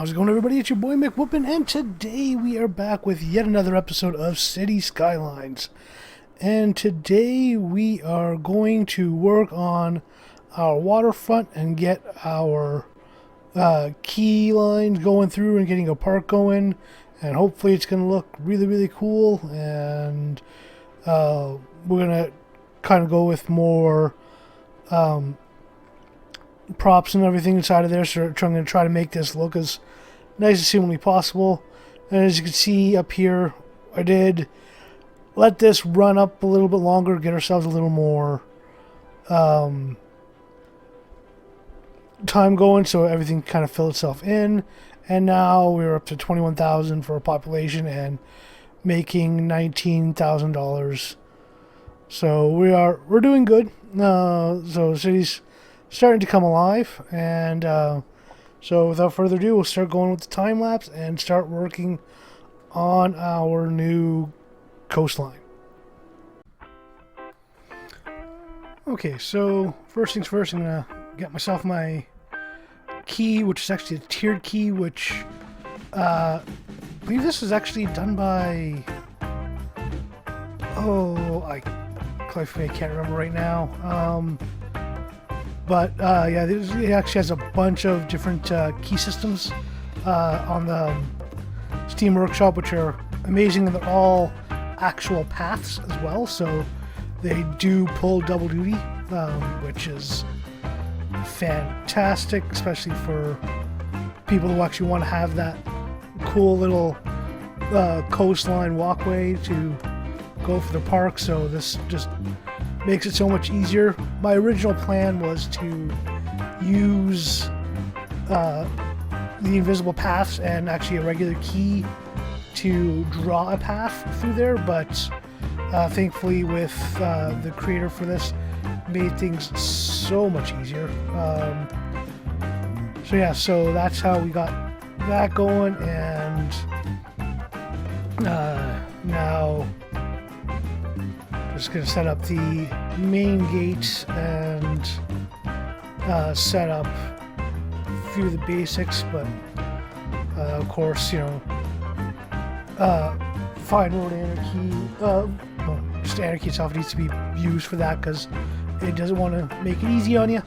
How's it going, everybody? It's your boy McWhoopin, and today we are back with yet another episode of Cities Skylines. And today we are going to work on our waterfront and get our key lines going through and getting a park going. And hopefully it's going to look really, really cool. And we're going to kind of go with more props and everything inside of there, so I'm going to try to make this look as nice as humanly possible. And as you can see up here, I did let this run up a little bit longer, get ourselves a little more time going, so everything kind of filled itself in. And now we're up to 21,000 for a population and making $19,000. So we're doing good. So the city's starting to come alive, and so without further ado, we'll start going with the time lapse and start working on our new coastline. Okay, so first things first, I'm gonna get myself my key, which is actually a tiered key, which I believe this is actually done by I can't remember right now. But yeah, it actually has a bunch of different key systems on the Steam Workshop, which are amazing, and they're all actual paths as well. So they do pull double duty, which is fantastic, especially for people who actually want to have that cool little coastline walkway to go for the park. So this just makes it so much easier. My original plan was to use the invisible paths and actually a regular key to draw a path through there, but thankfully with the creator for this made things so much easier. So yeah, so that's how we got that going, and now just going to set up the main gate and set up a few of the basics, but of course, you know, fine road anarchy, well, just anarchy itself needs to be used for that because it doesn't want to make it easy on you.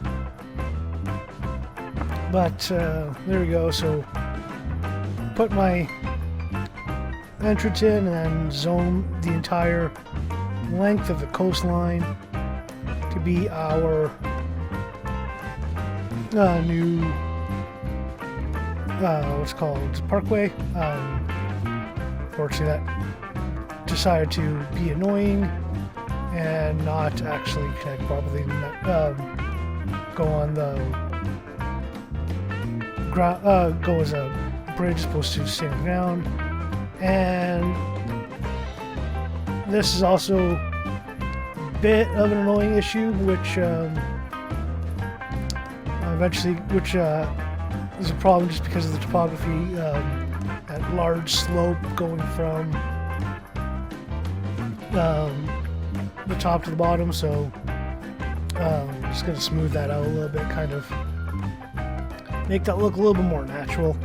But there we go. So put my entrance in and zone the entire length of the coastline to be our new what's called parkway. Unfortunately, that decided to be annoying and not actually connect properly. Go on the ground. Go as a bridge, supposed to stay on the ground, and this is also a bit of an annoying issue, which is a problem just because of the topography. That large slope going from the top to the bottom, so just going to smooth that out a little bit, kind of make that look a little bit more natural,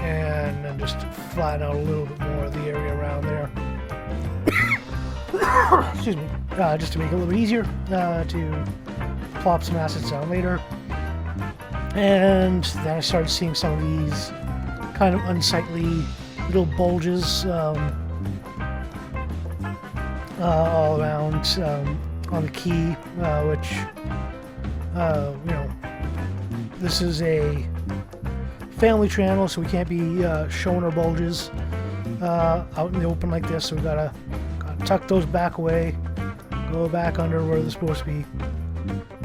and then just flatten out a little bit more of the area around there. Excuse me. Just to make it a little bit easier to plop some assets down later. And then I started seeing some of these kind of unsightly little bulges all around on the key, which, you know, this is a family channel, so we can't be showing our bulges out in the open like this, so we gotta tuck those back away, go back under where they're supposed to be,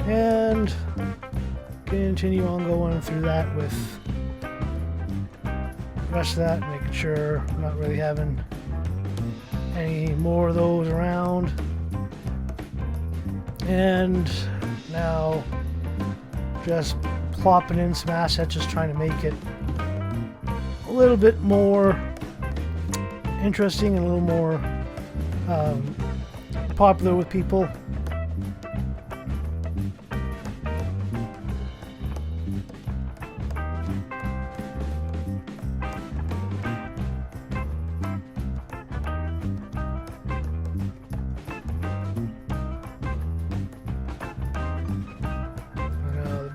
and continue on going through that with the rest of that, making sure I'm not really having any more of those around. And now just plopping in some assets, just trying to make it a little bit more interesting and a little more popular with people.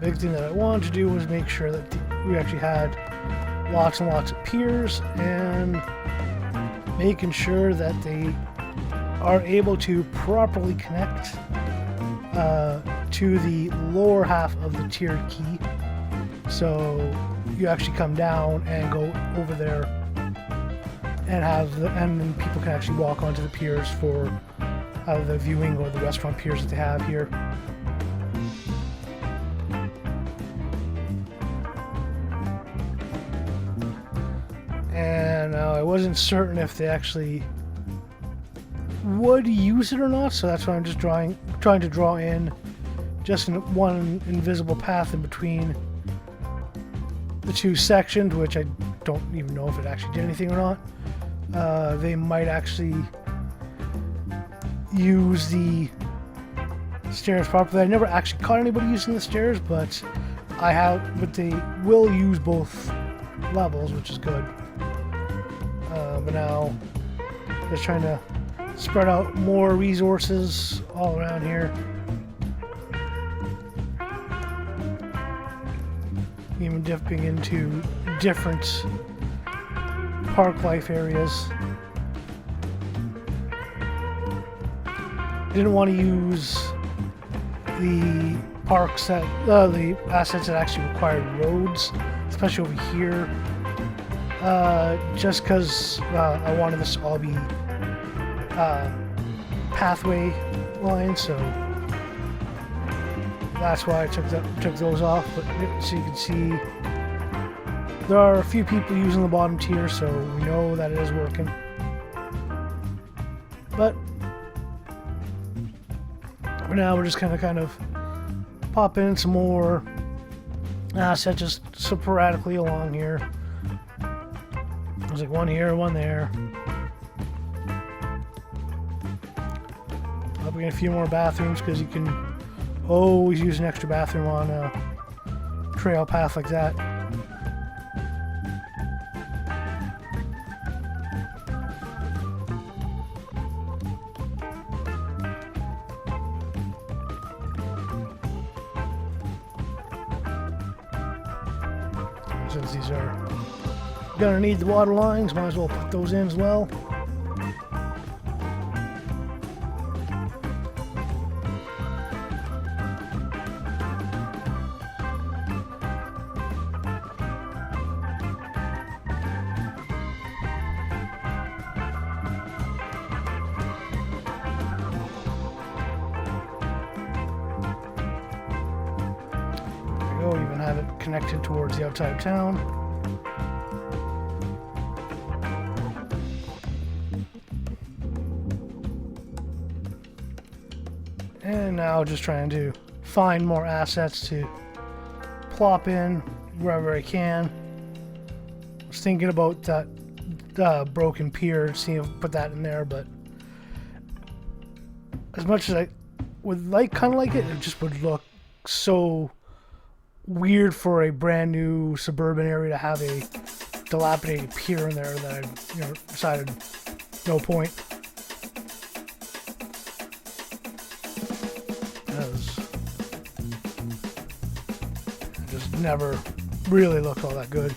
big thing that I wanted to do was make sure that we actually had lots and lots of piers, and making sure that they are able to properly connect to the lower half of the tiered quay. So you actually come down and go over there and and then people can actually walk onto the piers for either the viewing or the restaurant piers that they have here. And I wasn't certain if they actually would use it or not, so that's why I'm just trying to draw in just one invisible path in between the two sections, which I don't even know if it actually did anything or not. They might actually use the stairs properly. I never actually caught anybody using the stairs, but they will use both levels, which is good. But now, just trying to spread out more resources all around here. Even dipping into different park life areas. Didn't want to use the parks that the assets that actually required roads, especially over here. Just because I wanted this to all be pathway lines, so that's why I took those off. But so you can see there are a few people using the bottom tier, so we know that it is working. But for now, we're just kind of pop in some more assets just sporadically along here. There's like one here, one there. Up again, a few more bathrooms because you can always use an extra bathroom on a trail path like that. Since these are gonna need the water lines, might as well put those in as well. There we go, even have it connected towards the outside of town. And now just trying to find more assets to plop in wherever I can. I was thinking about that broken pier, seeing if I put that in there, but as much as I would kind of like it, it just would look so weird for a brand new suburban area to have a dilapidated pier in there that I decided no point. It just never really looked all that good.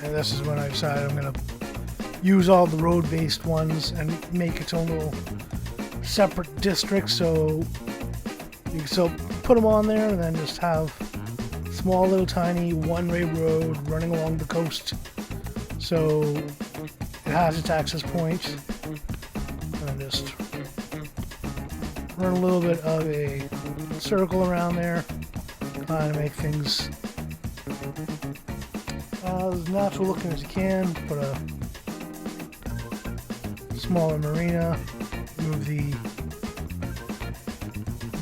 And this is when I decided I'm going to use all the road-based ones and make its own little separate district, so you can still put them on there and then just have small little tiny one-way road running along the coast, so it has its access points, and just run a little bit of a circle around there, kind of make things as natural looking as you can. Put a smaller marina, move the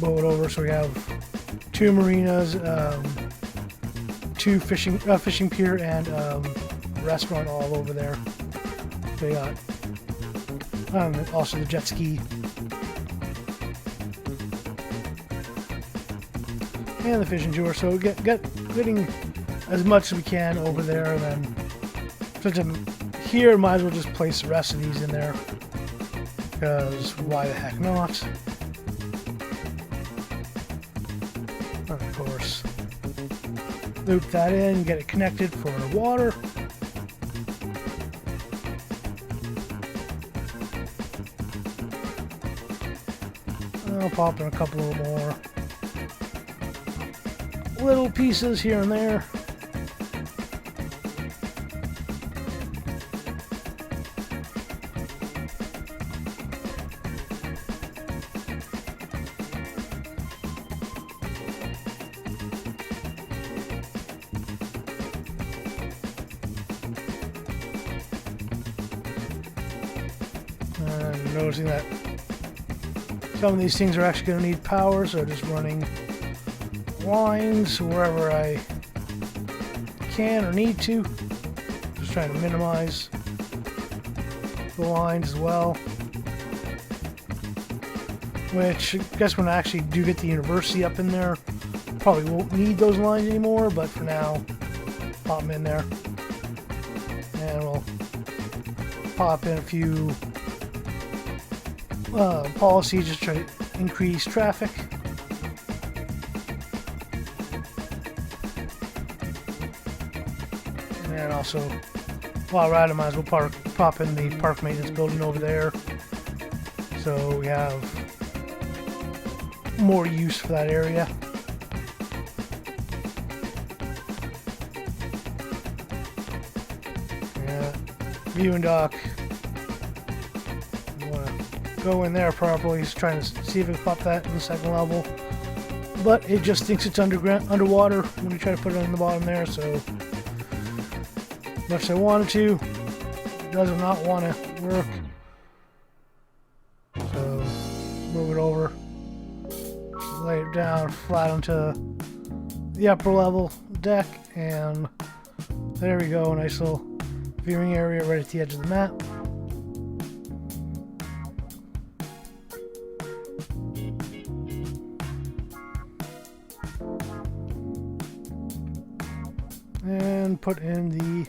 boat over so we have two marinas, two fishing pier and restaurant all over there. We got also the jet ski and the fishing tour. So getting as much as we can over there, and then since I'm here, might as well just place the rest of these in there, because why the heck not? And of course, loop that in, get it connected for water. I'll pop in a couple of more little pieces here and there. And noticing that some of these things are actually going to need power, so just running lines wherever I can or need to. Just trying to minimize the lines as well. Which, I guess when I actually do get the university up in there, probably won't need those lines anymore, but for now, pop them in there. And we'll pop in a few policies just to increase traffic. And also, while we're at it, might as well pop in the park maintenance building over there, so we have more use for that area. Yeah, viewing dock. Go in there properly. He's trying to see if it can pop that in the second level, but it just thinks it's underwater when you try to put it on the bottom there. So much as I wanted to, it does not want to work. So move it over, just lay it down flat onto the upper level deck, and there we go. A nice little viewing area right at the edge of the map. And put in the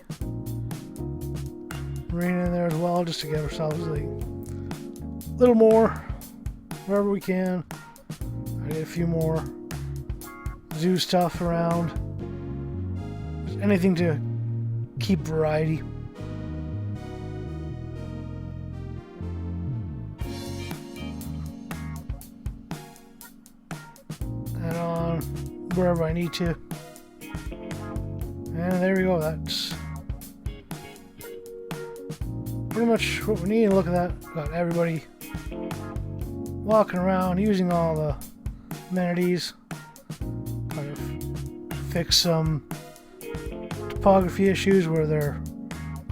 marina in there as well, just to give ourselves a little more wherever we can. I get a few more zoo stuff around. Just anything to keep variety. Add on wherever I need to. And there we go, that's pretty much what we need. And look at that, got everybody walking around, using all the amenities. Kind of fix some topography issues where they're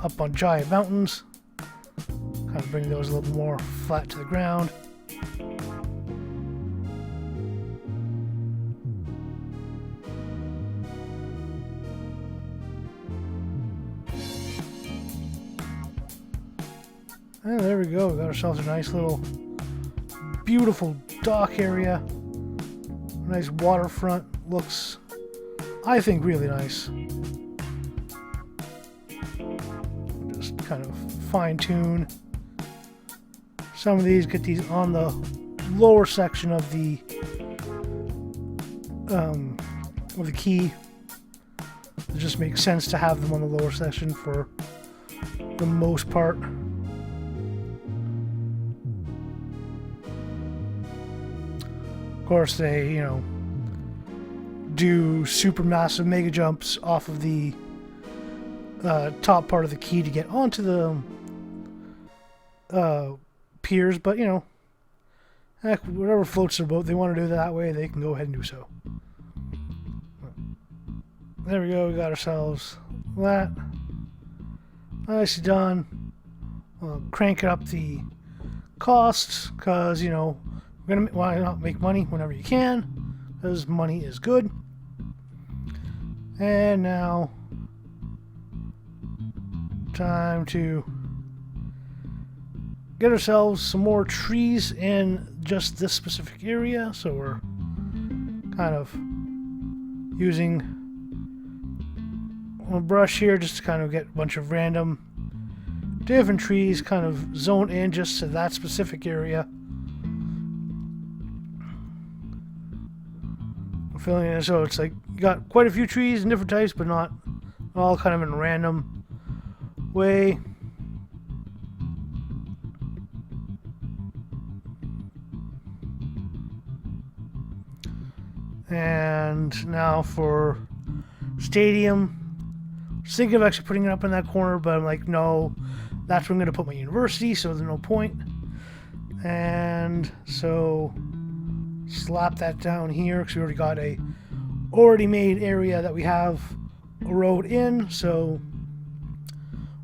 up on giant mountains. Kind of bring those a little more flat to the ground. And there we go, we got ourselves a nice little beautiful dock area. Nice waterfront, looks, I think, really nice. Just kind of fine tune some of these, get these on the lower section of the key. It just makes sense to have them on the lower section for the most part. Of course, they, do super massive mega jumps off of the top part of the key to get onto the piers, but heck, whatever floats their boat, they want to do it that way, they can go ahead and do so. There we go, we got ourselves that. Nicely done. We'll crank up the costs, because, why not make money whenever you can, because money is good. And now, time to get ourselves some more trees in just this specific area, so we're kind of using a brush here just to kind of get a bunch of random different trees kind of zoned in just to that specific area. I'm filling it so it's like you got quite a few trees in different types, but not all kind of in a random way. And now for stadium. I was thinking of actually putting it up in that corner, but I'm like, no, that's where I'm going to put my university, so there's no point. And so slap that down here because we already got a already made area that we have a road in, so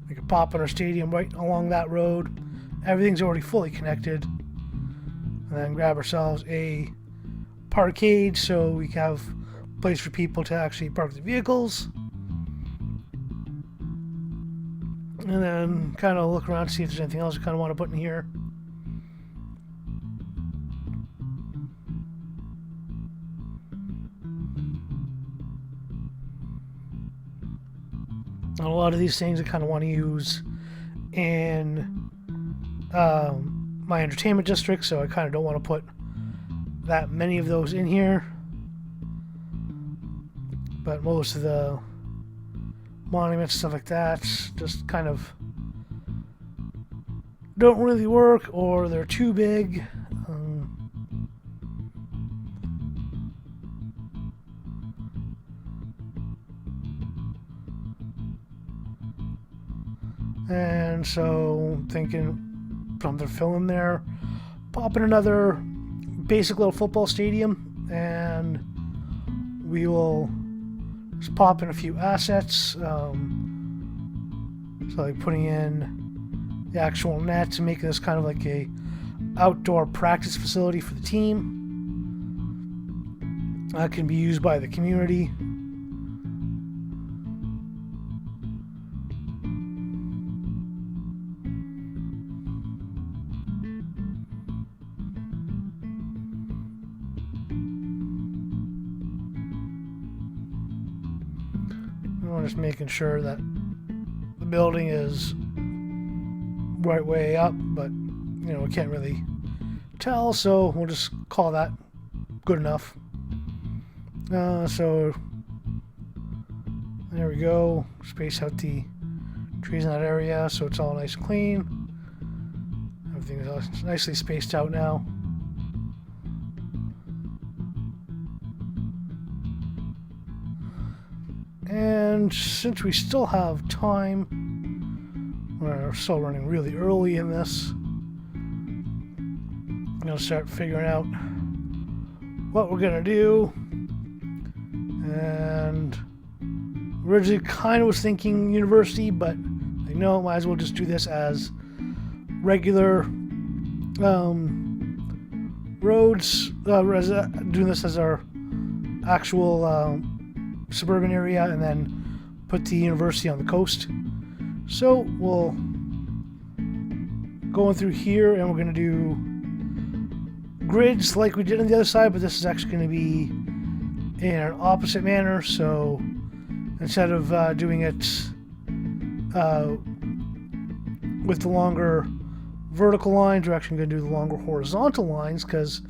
we can pop in our stadium right along that road. Everything's already fully connected. And then grab ourselves a parkade so we can have a place for people to actually park the vehicles. And then kind of look around to see if there's anything else we kind of want to put in here. And a lot of these things I kind of want to use in my entertainment district, so I kind of don't want to put that many of those in here. But most of the monuments, stuff like that, just kind of don't really work, or they're too big. And so I'm thinking something to fill in there, pop in another basic little football stadium, and we will just pop in a few assets. So like putting in the actual net to make this kind of like a outdoor practice facility for the team. That can be used by the community. I'm just making sure that the building is right way up, but you know, we can't really tell, so we'll just call that good enough. So there we go. Space out the trees in that area so it's all nice and clean. Everything is nicely spaced out now. And since we still have time, we're still running really early in this, I'm going to start figuring out what we're going to do. And originally kind of was thinking university, but I know might as well just do this as regular roads, doing this as our actual suburban area, and then put the university on the coast. So we'll going through here, and we're going to do grids like we did on the other side, but this is actually going to be in an opposite manner. So instead of doing it with the longer vertical lines, we're actually going to do the longer horizontal lines, because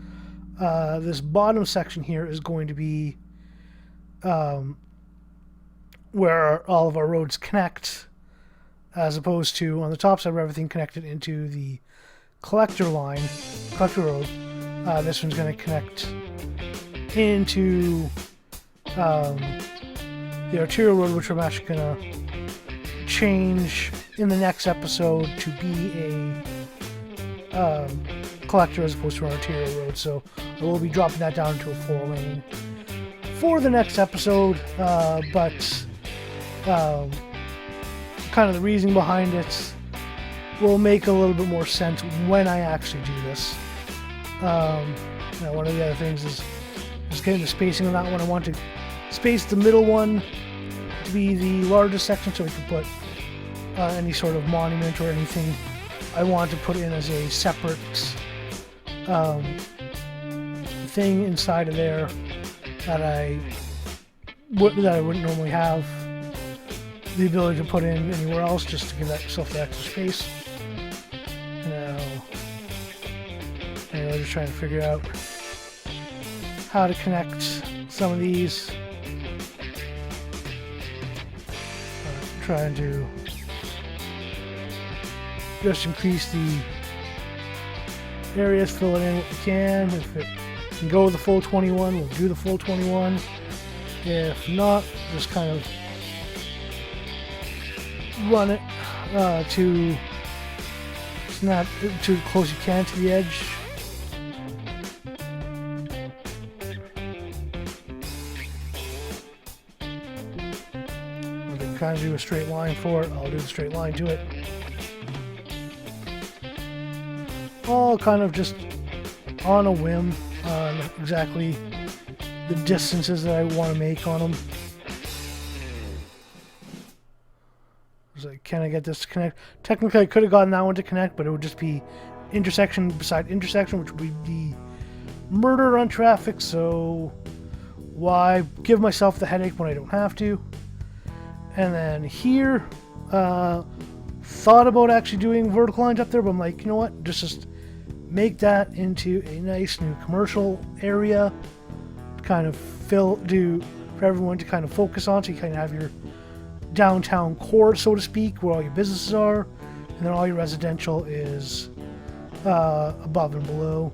this bottom section here is going to be where all of our roads connect, as opposed to on the top side where everything connected into the collector road. This one's going to connect into the arterial road, which I'm actually going to change in the next episode to be a collector as opposed to an arterial road. So I will be dropping that down to a 4-lane for the next episode, but kind of the reasoning behind it will make a little bit more sense when I actually do this. One of the other things is just getting the spacing on that one. I want to space the middle one to be the largest section, so we can put any sort of monument or anything I want to put in as a separate thing inside of there that I that I wouldn't normally have the ability to put in anywhere else, just to give that yourself the extra space. Now, anyway, just trying to figure out how to connect some of these. Trying to just increase the areas, fill it in what we can. If it can go the full 21, we'll do the full 21. If not, just kind of run it to not too close you can to the edge. If I kind of do a straight line for it, I'll do the straight line to it. All kind of just on a whim on exactly the distances that I want to make on them. Like, can I get this to connect? Technically, I could have gotten that one to connect, but it would just be intersection beside intersection, which would be murder on traffic, so why give myself the headache when I don't have to? And then here, thought about actually doing vertical lines up there, but I'm like, you know what? Just make that into a nice new commercial area, kind of for everyone to kind of focus on, so you kind of have your downtown core, so to speak, where all your businesses are, and then all your residential is above and below.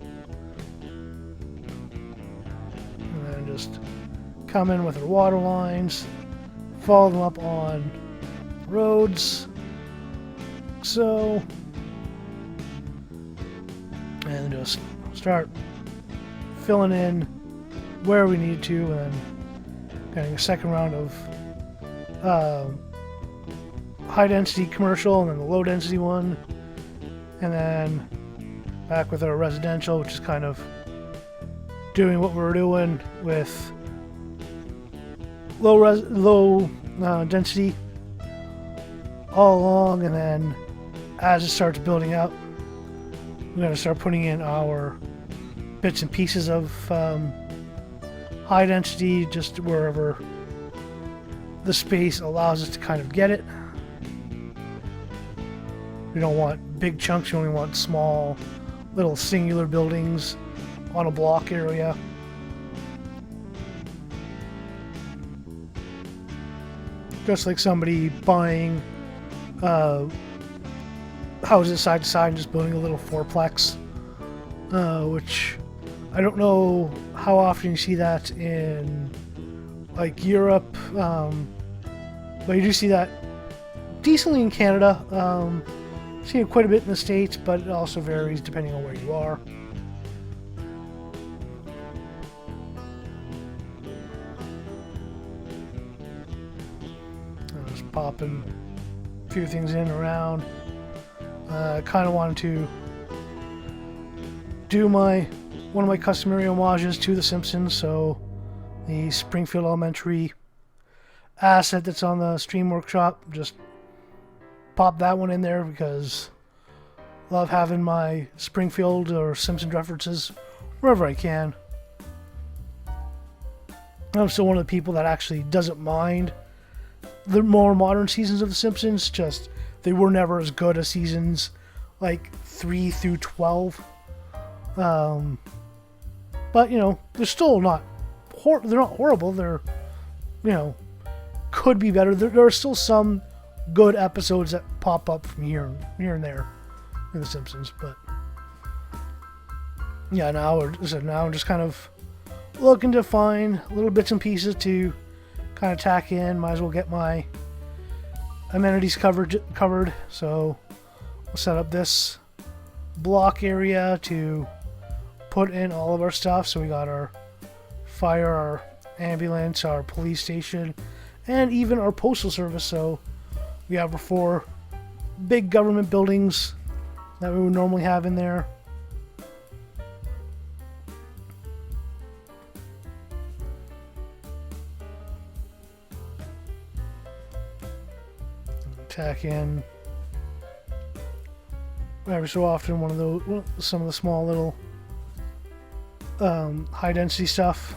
And then just come in with our water lines, follow them up on roads, so, and just start filling in where we need to, and then getting a second round of high density commercial, and then the low density one, and then back with our residential, which is kind of doing what we're doing with low density all along, and then as it starts building up, we're going to start putting in our bits and pieces of high density just wherever the space allows us to kind of get it. We don't want big chunks, we only want small little singular buildings on a block area. Just like somebody buying houses side to side and just building a little fourplex, which I don't know how often you see that in like Europe, but you do see that decently in Canada. See it quite a bit in the States, but it also varies depending on where you are. I'm just popping a few things in and around. Kind of wanted to do one of my customary homages to The Simpsons, so the Springfield Elementary asset that's on the Stream Workshop, just pop that one in there because I love having my Springfield or Simpsons references wherever I can. I'm still one of the people that actually doesn't mind the more modern seasons of The Simpsons, just they were never as good as seasons like 3 through 12. But, you know, they're still not they're not horrible. They're, you know, could be better. There are still some good episodes that pop up from here and there in The Simpsons, but yeah, now I'm just kind of looking to find little bits and pieces to kind of tack in. Might as well get my amenities covered. So we'll set up this block area to put in all of our stuff. So we got our fire, our ambulance, our police station, and even our postal service. So we have our 4 big government buildings that we would normally have in there. Tack in every so often some of the small little high density stuff.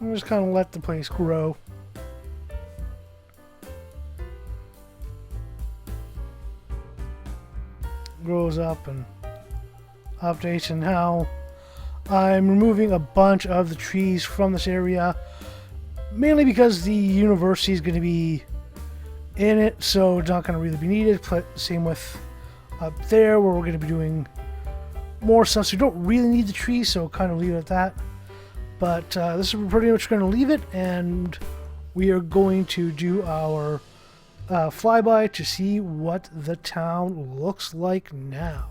And just kind of let the place grow. Grows up and updates, and now I'm removing a bunch of the trees from this area, mainly because the university is going to be in it, so it's not going to really be needed. Same with up there, where we're going to be doing more stuff, so we don't really need the trees, so kind of leave it at that. But this is pretty much going to leave it, and we are going to do our flyby to see what the town looks like now.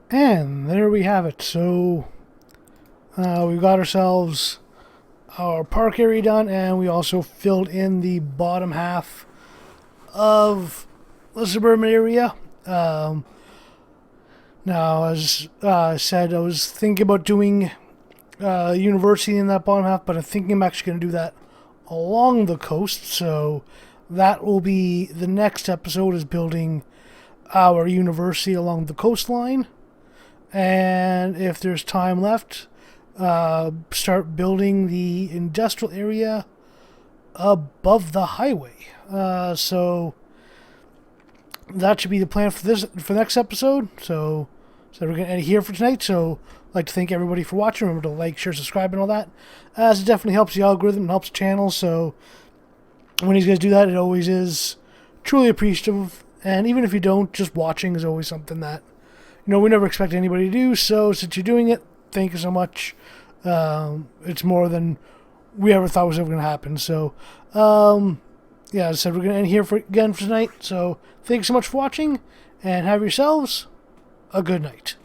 And there we have it. So we've got ourselves our park area done, and we also filled in the bottom half of the suburban area. Now, as I said, I was thinking about doing university in that bottom half, but I think I'm actually going to do that along the coast. So that will be the next episode, is building our university along the coastline. And if there's time left, start building the industrial area above the highway. So that should be the plan for the next episode. So we're going to end it here for tonight. So I'd like to thank everybody for watching. Remember to like, share, subscribe, and all that, as it definitely helps the algorithm and helps the channel. So when you guys do that, it always is truly appreciative. And even if you don't, just watching is always something that, we never expect anybody to do. So since you're doing it, thank you so much. It's more than we ever thought was ever going to happen. So, yeah, as I said, we're going to end here again for tonight. So thanks so much for watching, and have yourselves a good night.